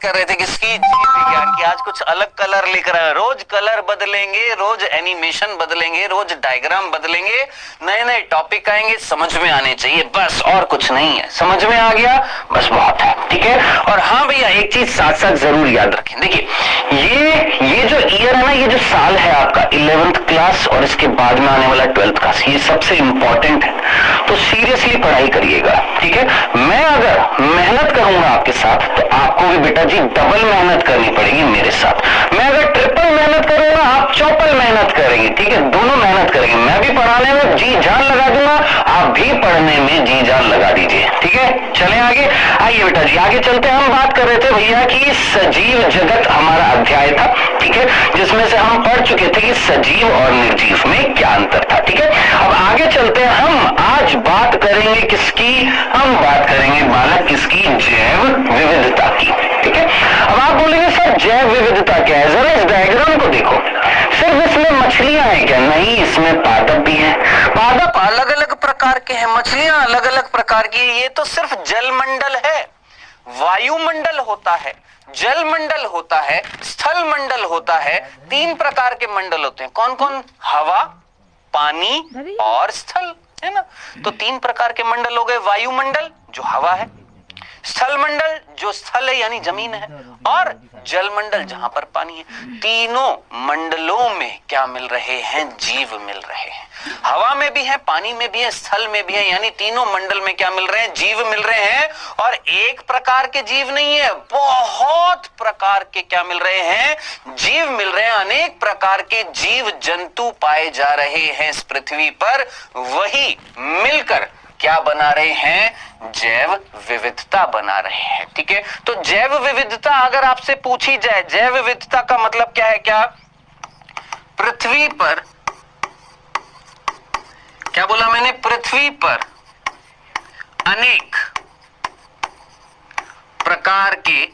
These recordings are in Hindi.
कर रहे थे किसकी, जीव विज्ञान की। आज कुछ अलग कलर लिख रहा है, रोज कलर बदलेंगे, रोज एनिमेशन बदलेंगे, रोज डायग्राम बदलेंगे, नए नए टॉपिक आएंगे, समझ में आने चाहिए बस, और कुछ नहीं है। समझ में आ गया, बस बहुत है, ठीक है। और हाँ भैया, एक चीज साथ साथ जरूर याद रखें, देखिए ये जो ईयर है ना, ये जो साल है आपका 11th क्लास और इसके बाद में आने वाला 12th क्लास, ये सबसे इंपॉर्टेंट है, तो सीरियसली पढ़ाई करिएगा, ठीक है। मैं अगर मेहनत करूंगा आपके साथ तो आपको भी बेटा जी डबल मेहनत करनी पड़ेगी मेरे साथ। मैं अगर ट्रिपल मेहनत करूंगा, आप चौपल मेहनत करेंगे, ठीक है, दोनों मेहनत करेंगे। मैं भी पढ़ाने में जी जान लगा दूंगा, आप भी पढ़ने में जी जान लगा दीजिए, ठीक है। चलें आगे, आइए बेटा जी आगे चलते हैं। हम बात कर रहे थे भैया कि सजीव जगत हमारा अध्याय था, ठीक है, जिसमें से हम पढ़ चुके थे कि सजीव और निर्जीव में क्या अंतर था, ठीक है। अब आगे चलते हैं, हम आज बात करेंगे किसकी, हम बात करेंगे बालक किसकी, जैव विविधता की, ठीक है। अब आप बोलेंगे सर जैव विविधता क्या है, जरा इस डायग्राम को देखो, सिर्फ इसमें मछलियां हैं क्या, नहीं, इसमें पादप भी हैं। पादप अलग अलग प्रकार के हैं, मछलियां अलग अलग प्रकार की, ये तो सिर्फ जलमंडल है। वायुमंडल होता है, जलमंडल होता है, स्थल मंडल होता है, 3 प्रकार के मंडल होते हैं। कौन कौन, हवा, पानी और स्थल, है ना। तो 3 प्रकार के मंडल हो गए, वायुमंडल जो हवा है, स्थल मंडल जो स्थल है यानी जमीन है, और जल मंडल जहां पर पानी है। तीनों मंडलों में क्या मिल रहे हैं, जीव मिल रहे हैं। हवा में भी है, पानी में भी है, स्थल में भी है, यानी तीनों मंडल में क्या मिल रहे हैं, जीव मिल रहे हैं। और एक प्रकार के जीव नहीं है, बहुत प्रकार के क्या मिल रहे हैं, जीव मिल रहे हैं। अनेक प्रकार के जीव जंतु पाए जा रहे हैं इस पृथ्वी पर, वही मिलकर क्या बना रहे हैं, जैव विविधता बना रहे हैं, ठीक है। तो जैव विविधता अगर आपसे पूछी जाए, जैव विविधता का मतलब क्या है, क्या पृथ्वी पर, क्या बोला मैंने, पृथ्वी पर अनेक प्रकार के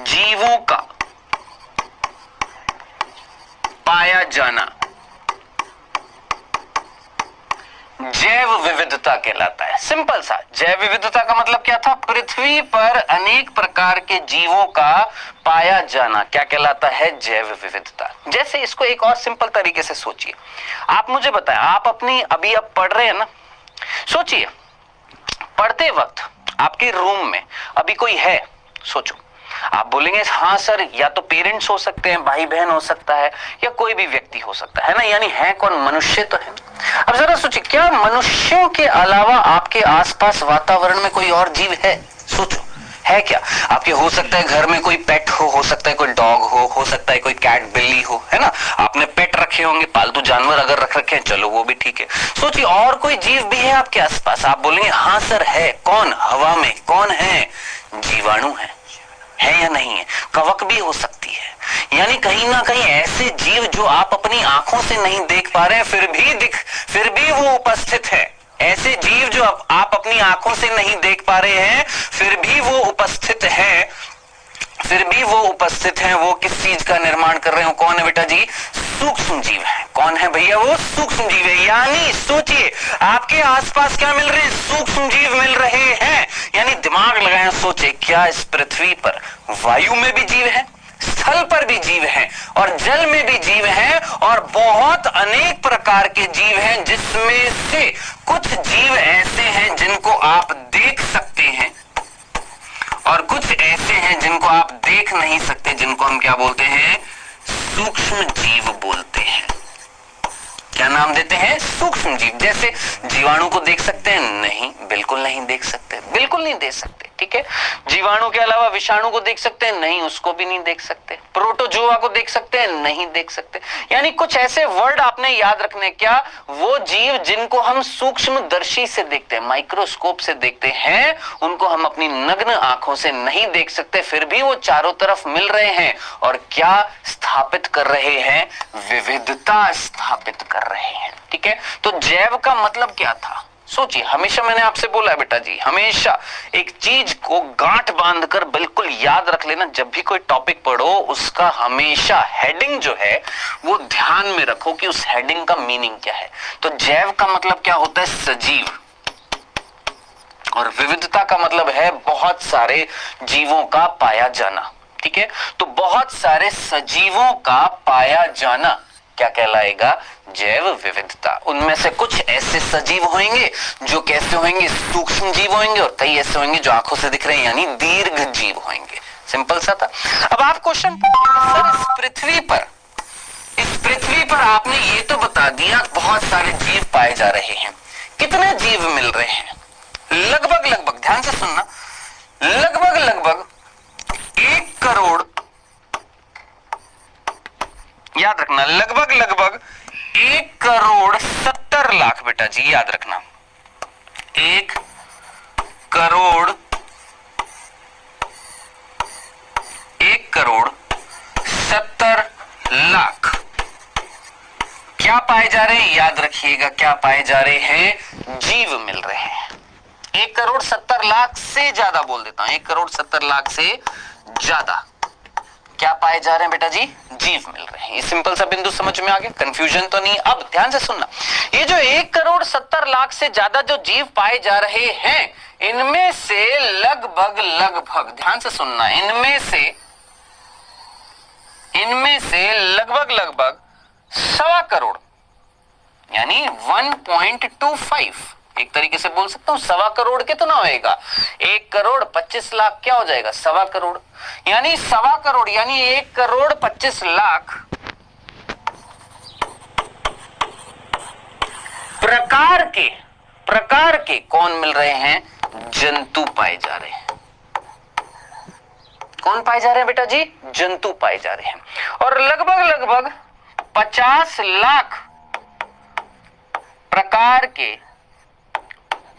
जीवों का पाया जाना जैव विविधता कहलाता है। सिंपल सा, जैव विविधता का मतलब क्या था, पृथ्वी पर अनेक प्रकार के जीवों का पाया जाना क्या कहलाता है, जैव विविधता। जैसे इसको एक और सिंपल तरीके से सोचिए, आप मुझे बताएं, आप अपनी अभी आप पढ़ रहे हैं ना, सोचिए पढ़ते वक्त आपके रूम में अभी कोई है, सोचो। आप बोलेंगे हाँ सर, या तो पेरेंट्स हो सकते हैं, भाई बहन हो सकता है, या कोई भी व्यक्ति हो सकता है ना, यानी है कौन, मनुष्य तो है। अब जरा सोचिए, क्या मनुष्यों के अलावा आपके आसपास वातावरण में कोई और जीव है, सोचो, है क्या। आपके हो सकता है घर में कोई पेट हो सकता है कोई डॉग हो सकता है कोई कैट बिल्ली हो, है ना। आपने पेट रखे होंगे, पालतू जानवर अगर रख रखे हैं, चलो वो भी ठीक है। सोचिए और कोई जीव भी है आपके आसपास, आप बोलेंगे हाँ सर है। कौन, हवा में कौन है, जीवाणु है या नहीं है, कवक भी हो सकती है। यानी कहीं ना कहीं ऐसे जीव जो आप अपनी आंखों से नहीं देख पा रहे हैं, फिर भी वो उपस्थित है। ऐसे जीव जो आप अपनी आंखों से नहीं देख पा रहे हैं, फिर भी वो उपस्थित है, वो किस चीज का निर्माण कर रहे हो, कौन है बेटा जी, सूक्ष्म जीव है। कौन है भैया, वो सूक्ष्म जीव है। यानी सोचिए आपके आसपास क्या मिल रहे हैं, सूक्ष्म जीव मिल रहे हैं। यानी दिमाग लगाएं, सोचे, क्या इस पृथ्वी पर वायु में भी जीव है, स्थल पर भी जीव हैं, और जल में भी जीव हैं, और बहुत अनेक प्रकार के जीव हैं, जिसमें से कुछ जीव ऐसे हैं जिनको आप देख सकते हैं, और कुछ ऐसे हैं जिनको आप देख नहीं सकते, जिनको हम क्या बोलते हैं, सूक्ष्म जीव बोलते हैं। क्या नाम देते हैं, सूक्ष्म जीव। जैसे जीवाणु को देख सकते हैं, नहीं, बिल्कुल नहीं देख सकते, बिल्कुल नहीं देख सकते, ठीक है। जीवाणु के अलावा विषाणु को देख सकते हैं, नहीं, उसको भी नहीं देख सकते। प्रोटोजोआ को देख सकते हैं, नहीं देख सकते। यानी कुछ ऐसे वर्ड आपने याद रखने, क्या, वो जीव जिनको हम सूक्ष्मदर्शी से देखते हैं, माइक्रोस्कोप से देखते हैं, उनको हम अपनी नग्न आंखों से नहीं देख सकते, फिर भी वो चारों तरफ मिल रहे हैं, और क्या स्थापित कर रहे हैं, विविधता स्थापित कर रहे हैं, ठीक है। तो जैव का मतलब क्या था, सोचिए। हमेशा मैंने आपसे बोला है बेटा जी, हमेशा एक चीज को गांठ बांधकर बिल्कुल याद रख लेना, जब भी कोई टॉपिक पढ़ो उसका हमेशा हेडिंग जो है वो ध्यान में रखो कि उस हेडिंग का मीनिंग क्या है। तो जैव का मतलब क्या होता है, सजीव। और विविधता का मतलब है बहुत सारे जीवों का पाया जाना। ठीक है, तो बहुत सारे सजीवों का पाया जाना क्या कहलाएगा? जैव विविधता। उनमें से कुछ ऐसे सजीव होंगे जो कैसे होंगे? सूक्ष्म जीव होंगे, और कई ऐसे होंगे जो आंखों से दिख रहे हैं यानी दीर्घ जीव होंगे। सिंपल सा था। अब आप क्वेश्चन सर इस पृथ्वी पर आपने ये तो बता दिया बहुत सारे जीव पाए जा रहे हैं, कितने जीव मिल रहे हैं? लगभग ध्यान से सुनना, लगभग 1 करोड़, याद रखना, लगभग 1 करोड़ 70 लाख, बेटा जी याद रखना, 1 करोड़ 70 लाख क्या पाए जा रहे हैं? याद रखिएगा, क्या पाए जा रहे हैं? जीव मिल रहे हैं। 1 करोड़ 70 लाख से ज्यादा, बोल देता हूं, 1 करोड़ 70 लाख से ज्यादा क्या पाए जा रहे हैं बेटा जी? जीव मिल रहे हैं। ये सिंपल सा बिंदु समझ में आ गया, कंफ्यूजन तो नहीं। अब ध्यान से सुनना, ये जो 1 करोड़ 70 लाख से ज्यादा जो जीव पाए जा रहे हैं, इनमें से लगभग ध्यान से सुनना, इनमें से लगभग 1.25 करोड़ यानी 1.25, एक तरीके से बोल सकता हूं 1.25 करोड़ कितना होएगा? 1 करोड़ 25 लाख क्या हो जाएगा? 1.25 करोड़, यानी 1.25 करोड़ यानी 1 करोड़ 25 लाख प्रकार के कौन मिल रहे हैं? जंतु पाए जा रहे हैं। कौन पाए जा रहे हैं बेटा जी? जंतु पाए जा रहे हैं। और लगभग 50 लाख प्रकार के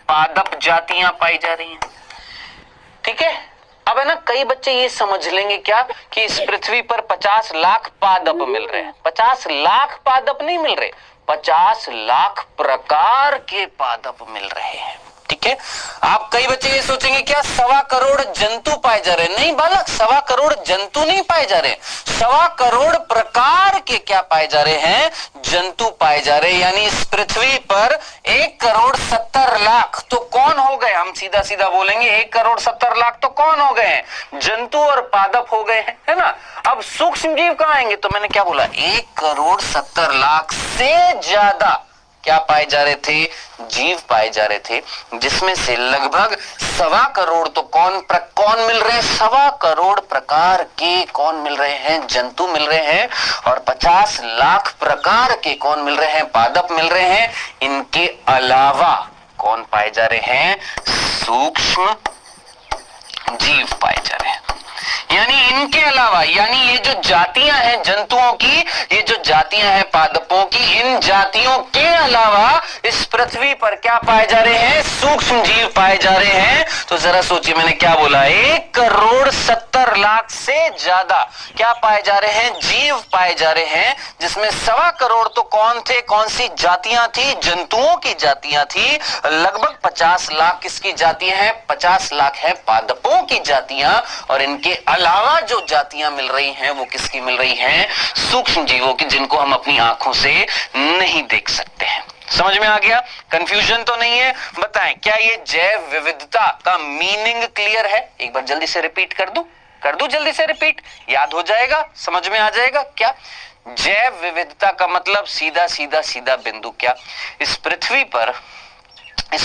पादप जातियां पाई जा रही हैं। ठीक है, अब है ना, कई बच्चे ये समझ लेंगे क्या कि इस पृथ्वी पर 50 लाख पादप मिल रहे हैं। 50 लाख पादप नहीं मिल रहे, 50 लाख प्रकार के पादप मिल रहे हैं। ठीक है, आप कई बच्चे ये सोचेंगे क्या 1.25 करोड़ जंतु पाए जा रहे हैं? नहीं बालक, 1.25 करोड़ जंतु नहीं पाए जा रहे, 1.25 करोड़ प्रकार के क्या पाए जा रहे हैं? जंतु पाए जा रहे हैं। यानी इस पृथ्वी पर 1 करोड़ 70 लाख तो कौन हो गए? हम सीधा सीधा बोलेंगे 1 करोड़ 70 लाख तो कौन हो गए हैं? जंतु और पादप हो गए हैं, है ना। अब सूक्ष्म जीव कहां आएंगे? तो मैंने क्या बोला, 1 करोड़ 70 लाख से ज्यादा क्या पाए जा रहे थे? जीव पाए जा रहे थे, जिसमें से लगभग 1.25 करोड़ तो कौन मिल रहे हैं? 1.25 करोड़ प्रकार के कौन मिल रहे हैं? जंतु मिल रहे हैं। और 50 लाख प्रकार के कौन मिल रहे हैं? पादप मिल रहे हैं। इनके अलावा कौन पाए जा रहे हैं? सूक्ष्म जीव पाए जा रहे हैं। यानी इनके अलावा, यानी ये जो जातियां हैं जंतुओं की, ये जो जातियां हैं पादपों की, इन जातियों के अलावा इस पृथ्वी पर क्या पाए जा रहे हैं? सूक्ष्म जीव पाए जा रहे हैं। तो जरा सोचिए, मैंने क्या बोला, 1 करोड़ 70 लाख से ज्यादा क्या पाए जा रहे हैं? जीव पाए जा रहे हैं, जिसमें 1.25 करोड़ तो कौन थे? कौन सी जातियां थी? जंतुओं की जातियां थी। लगभग 50 लाख किसकी जातियां हैं? 50 लाख है पादपों की जातियां। और इनके अलावा जो जातियां मिल रही हैं वो किसकी मिल रही हैं? सूक्ष्म जीवों की, जिनको हम अपनी आंखों से नहीं देख सकते हैं। समझ में आ गया? कंफ्यूजन तो नहीं है? बताएं, क्या ये जैव विविधता का मीनिंग क्लियर है? एक बार जल्दी से रिपीट कर दूं जल्दी से रिपीट, याद हो जाएगा, समझ में आ जाएगा। क्या जैव विविधता का मतलब? सीधा बिंदु, क्या इस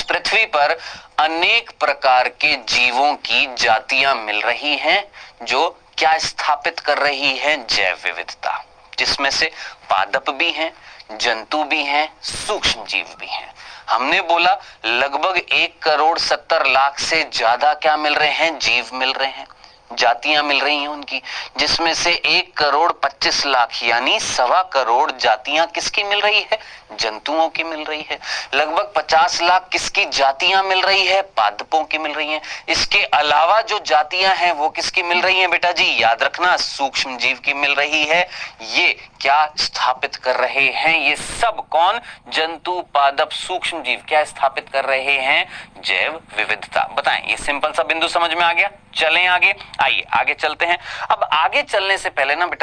पृथ्वी पर अनेक प्रकार के जीवों की जातियां मिल रही हैं, जो क्या स्थापित कर रही हैं? जैव विविधता, जिसमें से पादप भी हैं, जंतु भी हैं, सूक्ष्म जीव भी हैं। हमने बोला लगभग 1 करोड़ 70 लाख से ज्यादा क्या मिल रहे हैं? जीव मिल रहे हैं, जातियां मिल रही हैं उनकी, जिसमें से 1 करोड़ 25 लाख यानी 1.25 करोड़ जातियां किसकी मिल रही है? जंतुओं की मिल रही है। लगभग 50 लाख किसकी जातियां मिल रही है? पादपों की मिल रही हैं। इसके अलावा जो जातियां हैं वो किसकी मिल रही हैं बेटा जी? याद रखना, सूक्ष्म जीव की मिल रही है। ये क्या स्थापित कर रहे हैं? ये सब कौन? जंतु, पादप, सूक्ष्म जीव क्या स्थापित कर रहे हैं? जैव विविधता। बताएं, ये सिंपल सा बिंदु समझ में आ गया? चलें आगे, आइए आगे चलते हैं। अब आगे चलने से पहले ना बेटा